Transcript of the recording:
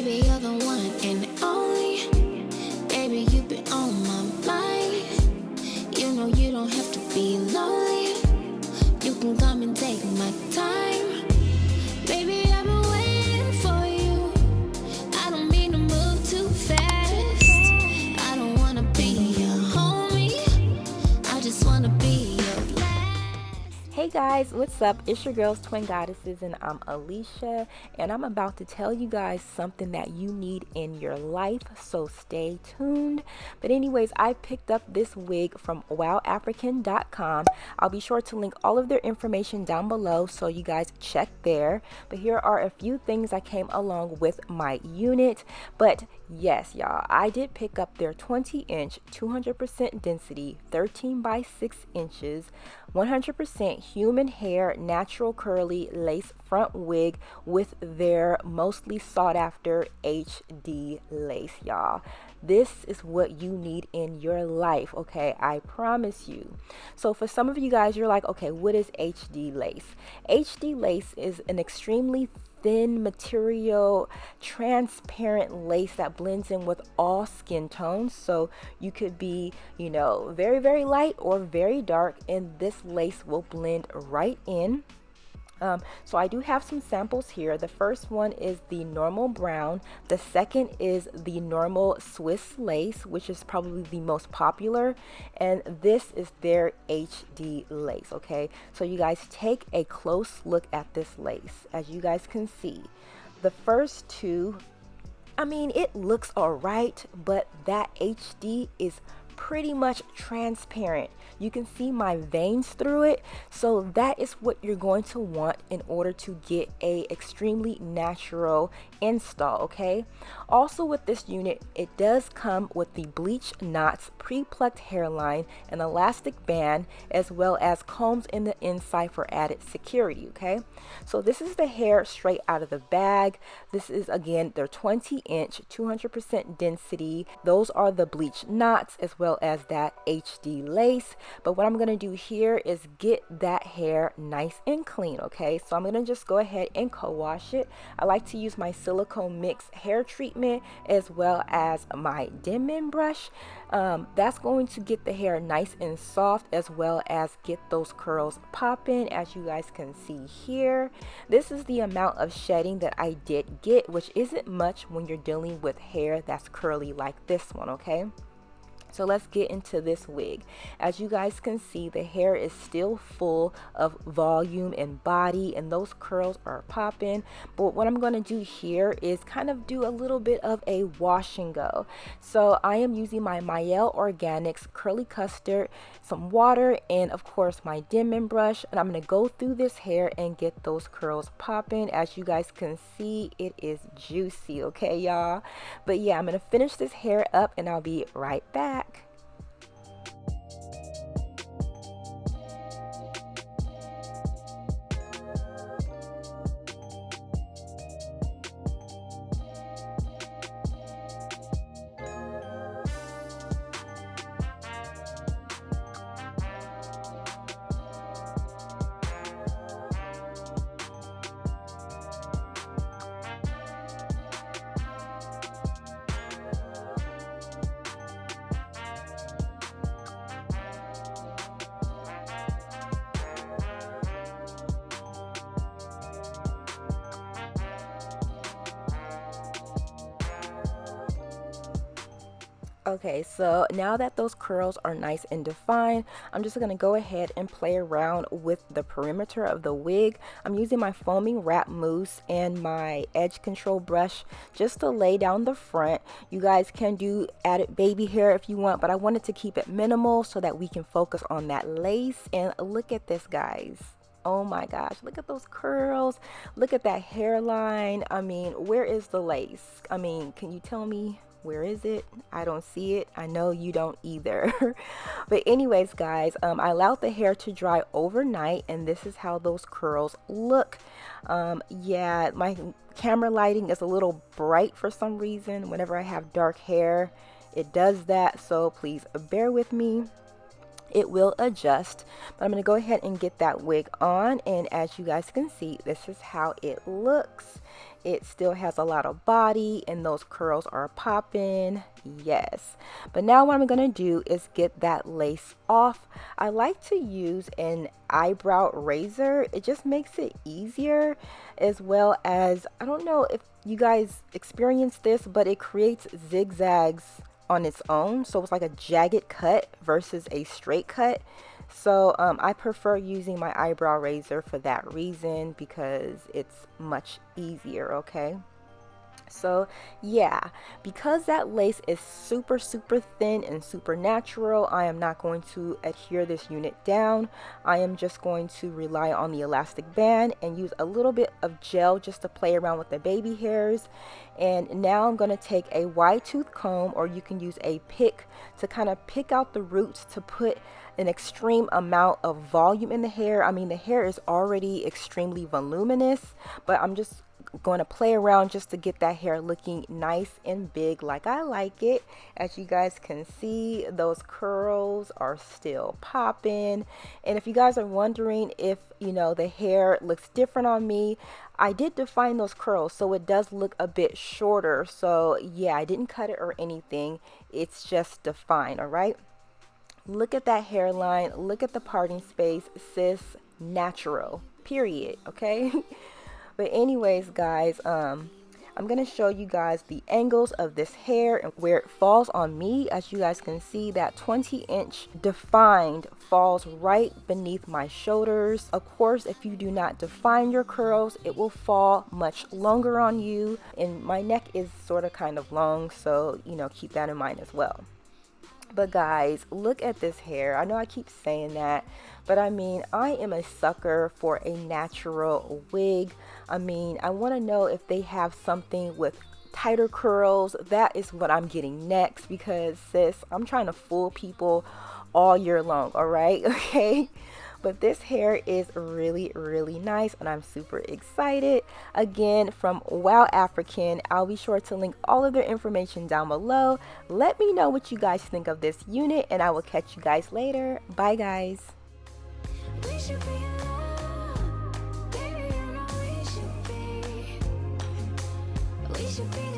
Baby, you're the one and only. Baby, you've been on my mind. You know you don't have to be lonely. You can come and take my time. Baby, I've been waiting for you. I don't mean to move too fast. I don't wanna be your homie. I just wanna be your last. Hey guys, what's up? It's your girls, Twin Goddesses, and I'm Alicia, and I'm about to tell you guys something that you need in your life, so stay tuned. But anyways, I picked up this wig from WowAfrican.com. I'll be sure to link all of their information down below, so you guys check there. But here are a few things I came along with my unit. But yes, y'all, I did pick up their 20-inch, 200% density, 13 by 6 inches, 100% human hair, natural curly lace front wig with their mostly sought after HD lace, y'all. This is what you need in your life, okay? I promise you. So for some of you guys, you're like, okay, what is HD lace? HD lace is an extremely thin material, transparent lace that blends in with all skin tones. So you could be, you know, very, very light or very dark, and this lace will blend right in. So I do have some samples here. The first one is the normal brown. The second is the normal Swiss lace, which is probably the most popular. And this is their HD lace, okay? So you guys take a close look at this lace. As you guys can see, the first two, I mean, it looks all right, but that HD is pretty much transparent. You can see my veins through it, so that is what you're going to want in order to get a extremely natural install, okay? Also with this unit, it does come with the bleached knots, pre-plucked hairline, an elastic band, as well as combs in the inside for added security, okay? So this is the hair straight out of the bag. This is, again, their 20-inch, 200% density. Those are the bleached knots as well as that HD lace. But what I'm going to do here is get that hair nice and clean, okay? So I'm going to just go ahead and co-wash it. I like to use my silicone mix hair treatment as well as my Denman brush. That's going to get the hair nice and soft as well as get those curls popping, as you guys can see here. This is the amount of shedding that I did get, which isn't much when you're dealing with hair that's curly like this one, okay? So let's get into this wig. As you guys can see, the hair is still full of volume and body, and those curls are popping. But what I'm going to do here is kind of do a little bit of a wash and go. So I am using my Mielle Organics Curly Custard, some water, and of course my Denman brush. And I'm going to go through this hair and get those curls popping. As you guys can see, it is juicy, okay, y'all? But yeah, I'm going to finish this hair up and I'll be right back. Okay, so now that those curls are nice and defined, I'm just going to go ahead and play around with the perimeter of the wig. I'm using my foaming wrap mousse and my edge control brush just to lay down the front. You guys can do added baby hair if you want, but I wanted to keep it minimal so that we can focus on that lace. And look at this, guys. Oh my gosh, look at those curls. Look at that hairline. I mean, where is the lace? I mean, can you tell me? Where is it? I don't see it. I know you don't either. But anyways, guys, I allowed the hair to dry overnight, and this is how those curls look. Yeah, my camera lighting is a little bright for some reason. Whenever I have dark hair, it does that. So please bear with me. It will adjust, but I'm going to go ahead and get that wig on, and as you guys can see, this is how it looks. it still has a lot of body and those curls are popping. Yes. But now what I'm going to do is get that lace off. I like to use an eyebrow razor. It just makes it easier, as well as, I don't know if you guys experience this, but it creates zigzags on its own. So it's like a jagged cut versus a straight cut. So I prefer using my eyebrow razor for that reason, because it's much easier. Okay. So yeah, because that lace is super thin and super natural, I am not going to adhere this unit down. I am just going to rely on the elastic band and use a little bit of gel just to play around with the baby hairs. And now I'm going to take a wide tooth comb, or you can use a pick, to kind of pick out the roots to put an extreme amount of volume in the hair. I mean, the hair is already extremely voluminous, but I'm just going to play around just to get that hair looking nice and big like I like it. As you guys can see, those curls are still popping. And if you guys are wondering if, you know, the hair looks different on me, I did define those curls, so it does look a bit shorter. So yeah, I didn't cut it or anything, it's just defined. All right, look at that hairline, look at the parting space, sis, natural, period. Okay. But anyways, guys, I'm going to show you guys the angles of this hair and where it falls on me. As you guys can see, that 20-inch defined falls right beneath my shoulders. Of course, if you do not define your curls, it will fall much longer on you. And my neck is sort of kind of long, so, you know, keep that in mind as well. But guys, look at this hair. I know I keep saying that, but I mean, I am a sucker for a natural wig. I mean, I want to know if they have something with tighter curls. That is what I'm getting next, because sis, I'm trying to fool people all year long. All right. Okay. But this hair is really nice, and I'm super excited. Again, from WowAfrican, I'll be sure to link all of their information down below. Let me know what you guys think of this unit, and I will catch you guys later. Bye guys. We should be in love, baby, you know we should be. We should be